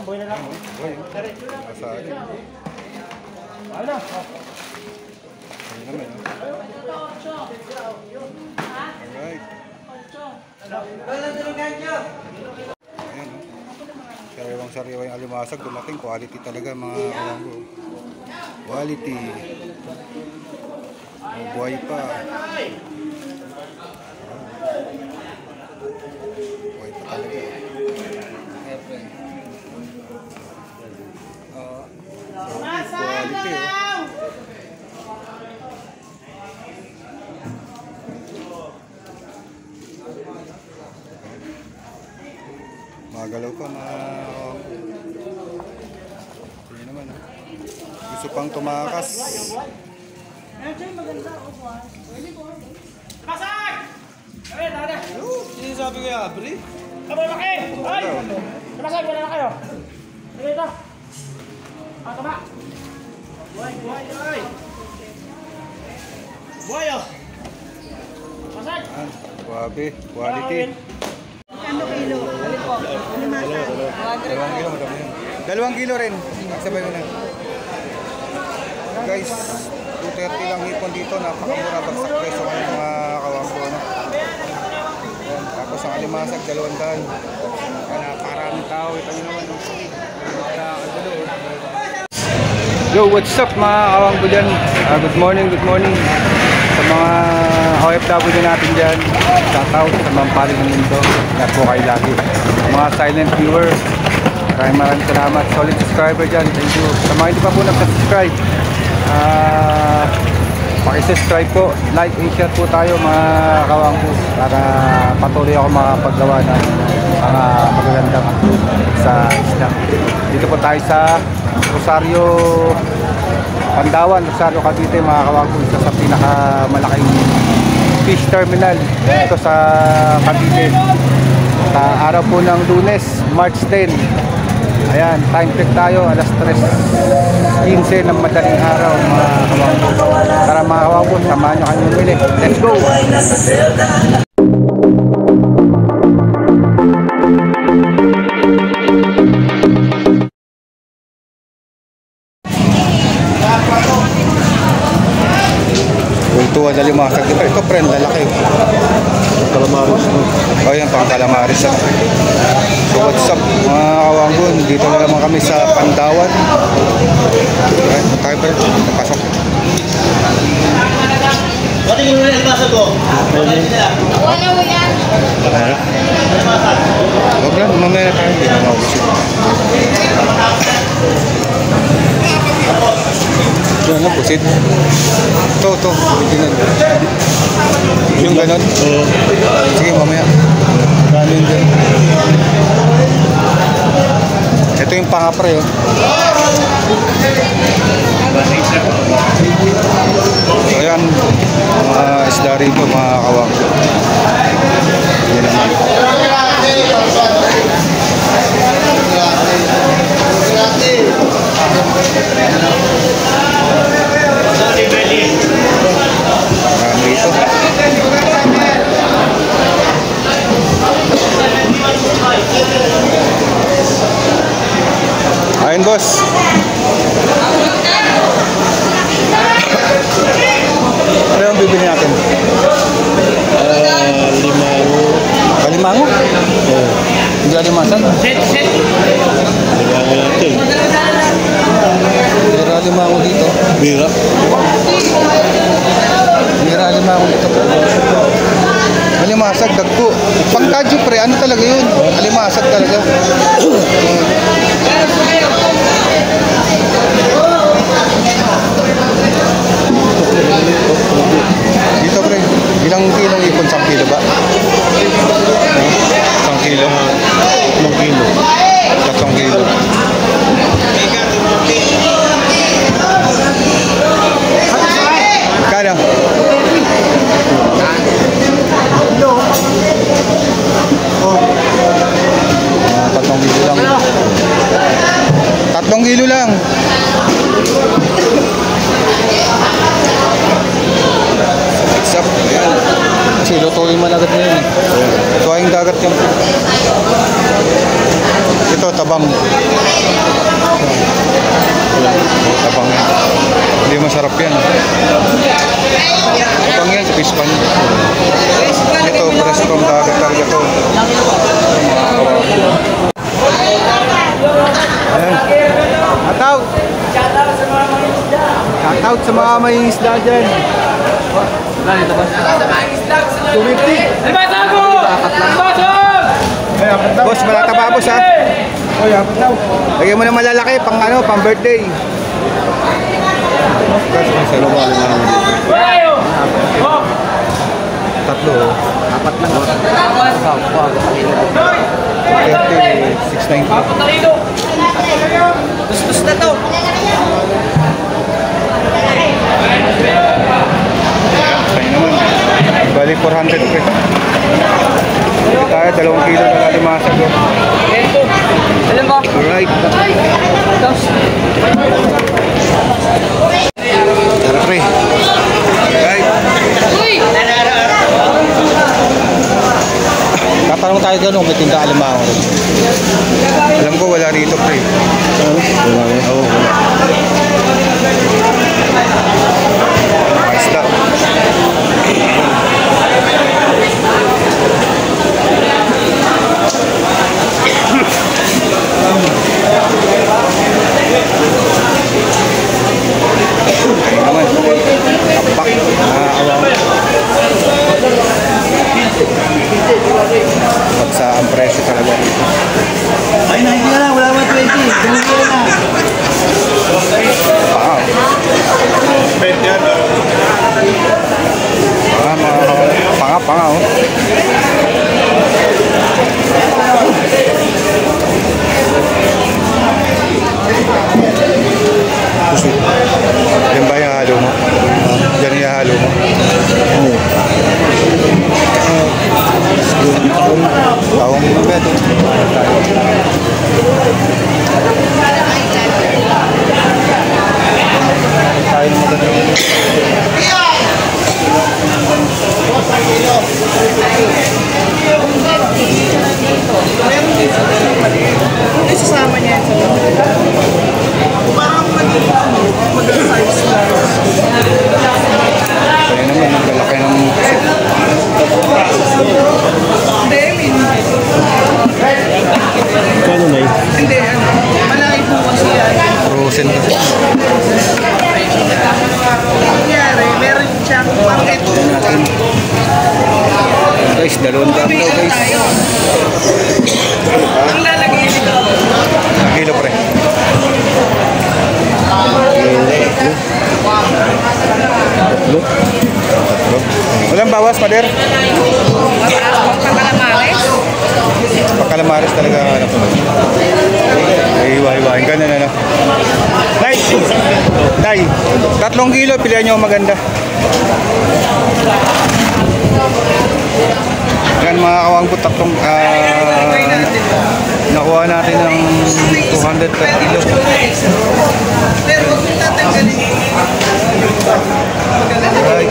Boy na lang. Boy. Asali. Ano na? Ayun naman. Alright. Ayan, sariwang-sariwa yung alimasag. Dumating quality talaga mga kawanggo. Quality. Buhay pa. Buhay pa talaga. Quality magalaw pa hindi naman gusto pang tumakas. Pasag! Ay, tara. Sinasabi ko yung abri? Kamo laki! Ay! Pasag, wala na kayo. Dito. Tama. Buhay, ay! Buhay, oh! Pasag! Wabi, quality. Ano kilo? Ano po? Ano masa? 2 kilo, madami yun. 2 kilo rin. Sabay mo na. Guys, 230 lang hipon dito. Napakamura bagsak presyo ng mga kawanggo. Ayan, tapos ang alimasag, 200. Napakaraming tao. Ito nyo naman. Yo, what's up mga kawanggo dyan? Good morning, good morning. Sa mga OFW natin dyan, shoutout sa mga paling ng mundo. Ingat po kayo lagi. Mga silent viewer, maraming salamat. Solid subscriber dyan, thank you. Sa mga hindi pa po nag-subscribe, pakisubscribe po, like and share po tayo mga kawanggo para patuloy ako makapaggawa ng mga magagandang sa isla. Dito po tayo sa Rosario, Pandawan, Rosario, Cavite mga kawanggo, isa sa pinakamalaking fish terminal dito sa Cavite. Sa araw po ng Lunes, March 10. Ayan, time check tayo, alas 3:15 ng madaling araw mga kawanggo. Tara mga kawanggo, samahan nyo kanyang mili. Let's go! Ito ang alimasag. Ito friend, lalaki. Calamaris no? O yan, pang calamaris. So what's up mga kawanggo, dito na naman kami sa Pandawan. Okay, tayo pa rin, napasok. Pati yung ulit nasa ko. Wala mo yan. Huwag lang, mamaya tayo. Hindi na maubos yun. Yan na, pusit. Ito, original. Yung ganon? Oo. Sige, mamaya. Ganon din. Ito yung pangapre, oh. So, ayan. Mga isda rito, mga kawang. Yan naman. Marami ito. Ayun boss. Ano yung bibili natin? Limango. Kalimango? Oo. Hindi alimasan? Limango natin. Bira limango dito. Bira. Bira limango dito. Alimasag, dagko. Pangkadyo pre, ano talaga yun? Alimasag talaga. Dito pre, ilang kilong ipon? 1 kilo ba? 1 kilo? 1 kilo. 3 kilo. Kano? Oh. 3 kilo lang. 3 kilo lang. What's up? Ayan. Kasi lutuin man agad na yun. Tuwing dagat yun. Ito, tabang. Tabang yan. Hindi masarap yan. Tabang yan sa pispan. Ito, prestong dagat talaga ito. Ayan. Shoutout! Shoutout sa mga may isda dyan. 250. Boss, malata pa boss ha. Oy, apat daw. Lagyan mo na malalaki pang ano, pang birthday. Sa lupa lang naman dito. Tatlo. Apat lang. 36.90. Gusto na to. Kaya naman. Bali 400 pre. Tayo 2 kilo na kalimasag. Alam mo? Alright. Tara pre. Alright. Tatanong tayo doon kung may tinda alimango. Alam ko wala rito pre. Wala rin? Oo, wala. Ayos lang. Ayun naman. Tapak. Awang. Pagsa ang presyo talaga. Ay, nakikita na lang. Wala 120. Bumili na. Wow. Panga oh. Yan ba yung halo mo? Yan yung halo mo? Tawang mo ba ito? Tayo naman ito. Isasama niya sa parang mag-size na. Kaya naman, naglalaki ng pusit. Kano na Hindi, malaki po kasi yan. Frozen na. Nangyari, meron siyang bakit. Guys, 200 daw guys. Ang lalagay dito. Kilo pre. Tatlo. Walang bawas, pader. Pagkalamares. Pagkalamares talaga ano ko. Ay, hiwa-hiwain. Ganun na. Nay! Nay! 3 kilo, pilihan nyo ang maganda. Yan mga kawanggo, nakuha natin ng 200 per kilo. Pero huwag yung tatanggalin. Right.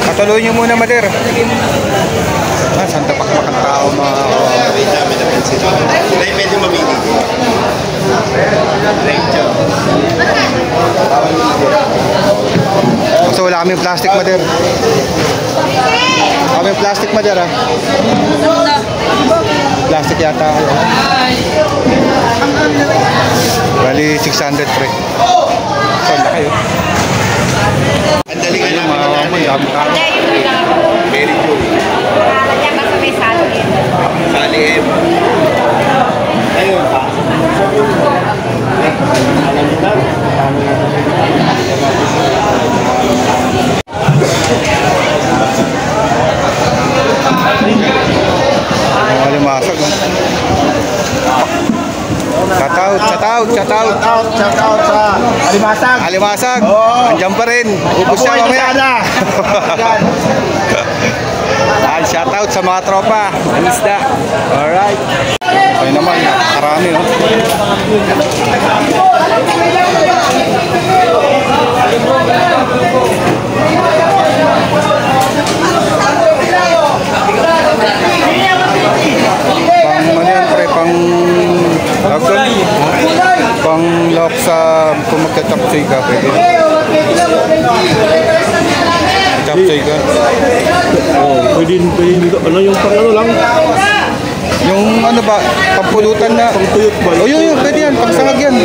Katuloy nyo muna, Mader. Santa Pakpak ang tao mga Ay, medyo mamili. so wala kaming plastic, Mader. Kaming plastic, Mader ha. Plastic yata. Bali 600 pre. Saan na kayo? Ang dali ka Ayun namin mga kamoy, dami tao. Very good. Sali M. Ayun pa. Mga limasag. Shout out sa Alimasag. Alimasag. Oo. Andiyan pa rin. Ubus siya mamaya. Shout out sa mga tropa. Isda. Alright. Okay naman. Karami oh. Pang ano yan pre? Tawag pang lock sa kung magka-chapsoy ka, pwede. Chapsoy ka. Oh, pwede ano yung pang ano lang? Yung ano ba, pampulutan na. Pangtuyot ba? O yun, pwede yan, pangsangag yan.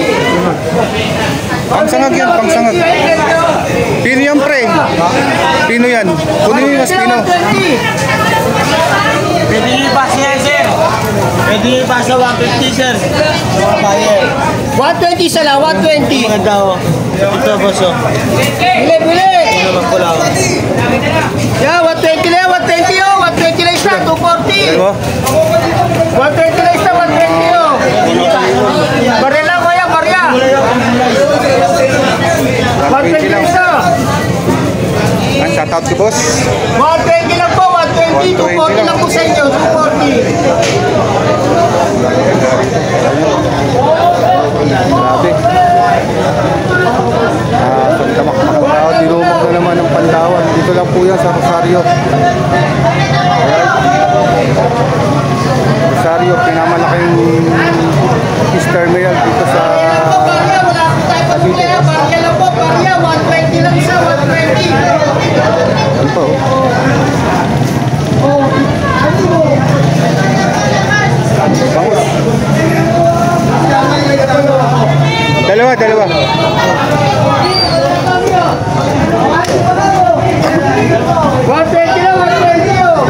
Pangsangag yan, pangsangag. Pino yan, pre. Pino yan. Kunin yung mas pino. Pwede nyo ipasa yan, sir. Pwede nyo ipasa 150, sir. Mga buyer. 120 sa lang, 120. Maganda ho. Ito, boss, oh. Bili, bili. Ito naman pula, oh. Yeah, 120 lang, 120 oh. 120 lang isa, 240. Ano? 120 lang isa, 120 oh. Barya lang, kuya, barya. 120 lang isa. Ang shoutout ko, boss. 120 lang po, 120. 240 lang po sa inyo, 240. Grabe. Tamak-tamak tao. Dinumog na naman ng Pandawan. Dito lang po yan sa Rosario. Ayan. Rosario, pinamalaking fish terminal dito sa Cavite. Barya lang po, barya. 120 lang isa, 120. Ano po? Bangus. Dalawa, dalawa. 120 lang, 120 oh.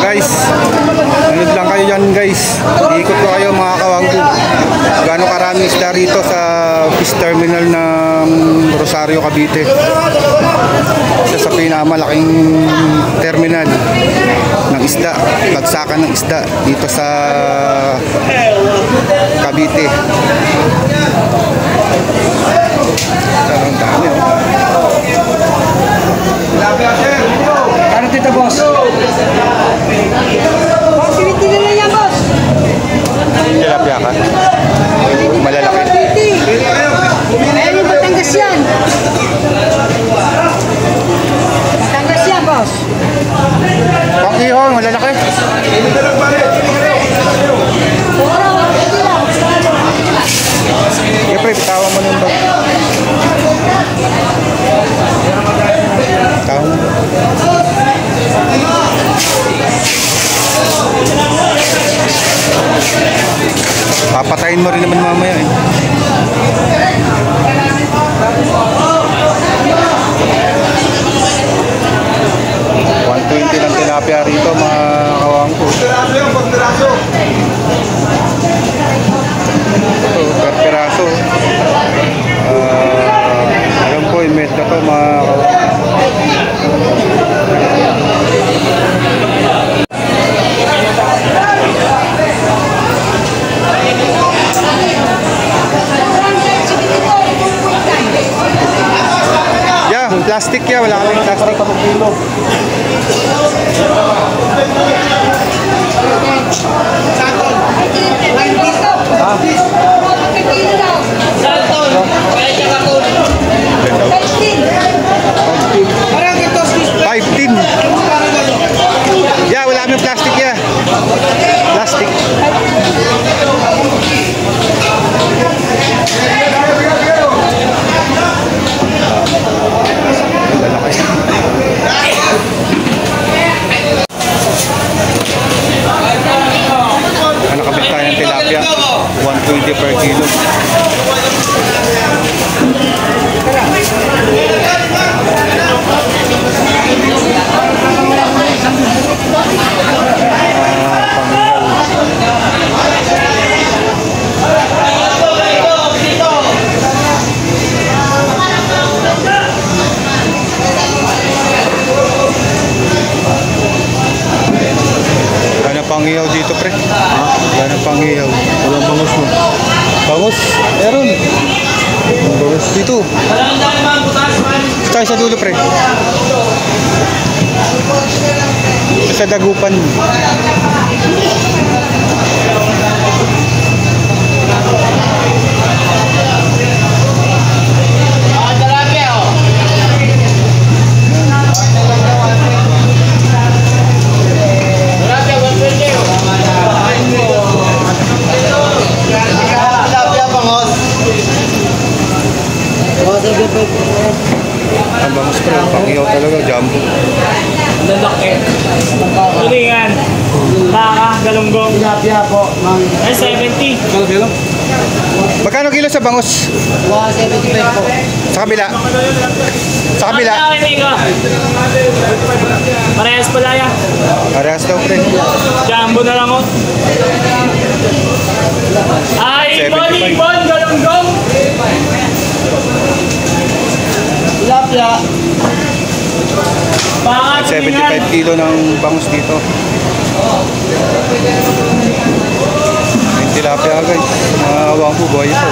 Guys, nanood lang kayo dyan guys. Iikot ko kayo mga kawangko. Gano'ng karaming isda rito sa fish terminal ng Rosario, Cavite. Isa sa pinakamalaking terminal ng isda, bagsakan ng isda dito sa Cavite. Ang dami oh. Ano dito, boss? Pinitili na yan, boss. Tilapia ka? Malalaki. Ayun yung Batangas yan. Batangas yan, boss. Pang-ihon, malalaki. Sige, pre, bitawan mo ng bag. Bitawan mo. Papatayin mo rin naman mamaya eh. $120 lang tilapia rito mga kawangko. Per piraso. Alam ko, imet na to mga kawangko. Yeah, plastic ya, wala kaming plastic. Yeah, wala kaming plastic ya. Plastic. Nakabit tayo ng tilapia, 120 per kilo. Pangiyaw dito pre. Yan ang pangiyaw. Walang bangus mo. Bangus? Meron. Bangus dito. Tayo sa dulo pre. Sa dagupan. Ang bangus pre, pangiyaw talaga, jumbo. Lalaki. Tulingan. Baka, galunggong. Tilapia po, mang Ay, 70. Magkano kilo sa bangus? 175 po. Sa kabila? Sa kabila? Parehas pala yan. Parehas daw pre. Jumbo na lang, oh. Ay, 75. Bon, galunggong. Tilapia. Baka, tulingan. 75 kilo ng bangus dito. Yung tilapia guys. Mga awang po, buhay ito.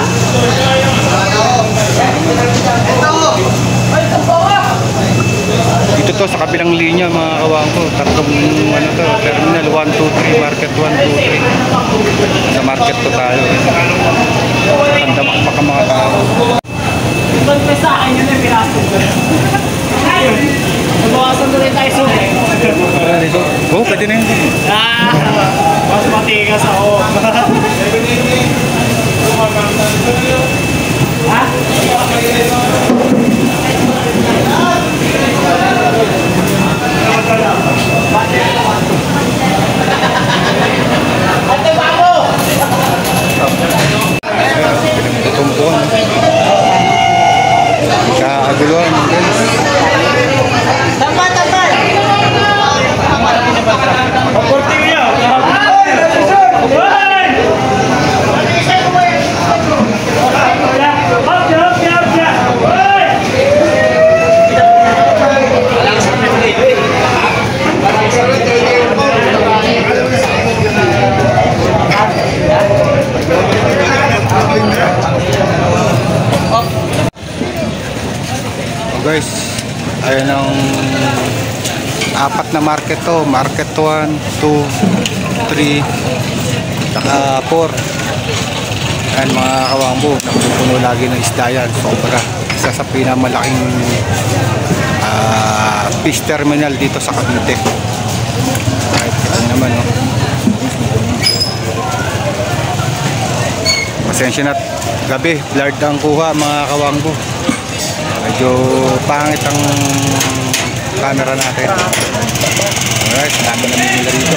Dito to sa kabilang linya mga kawang ko. Tatlong ano to, terminal 1, 2, 3, market 1, 2, 3. Sa market to tayo. Pandamak pa ka mga tao. Ba't may sa akin yun eh, piraso. Ayun. Nabawasan na rin tayo so. Oo, pwede na yun. Mas matigas ako. Ha? Ate, babo! Tumpuan. Kaaguluhan. Tambay, tambay. Paporting niya. Guys, ayan ang apat na market to. Market 1, 2, 3, saka 4. Ayan mga kawambo, napupuno lagi ng isda yan. Sobra. Isa sa pinamalaking fish terminal dito sa Cavite. Kahit ano naman, no? Pasensya na, gabi, blurred ang kuha mga kawambo. Medyo pangit ang camera natin. Alright, dami na nila rito.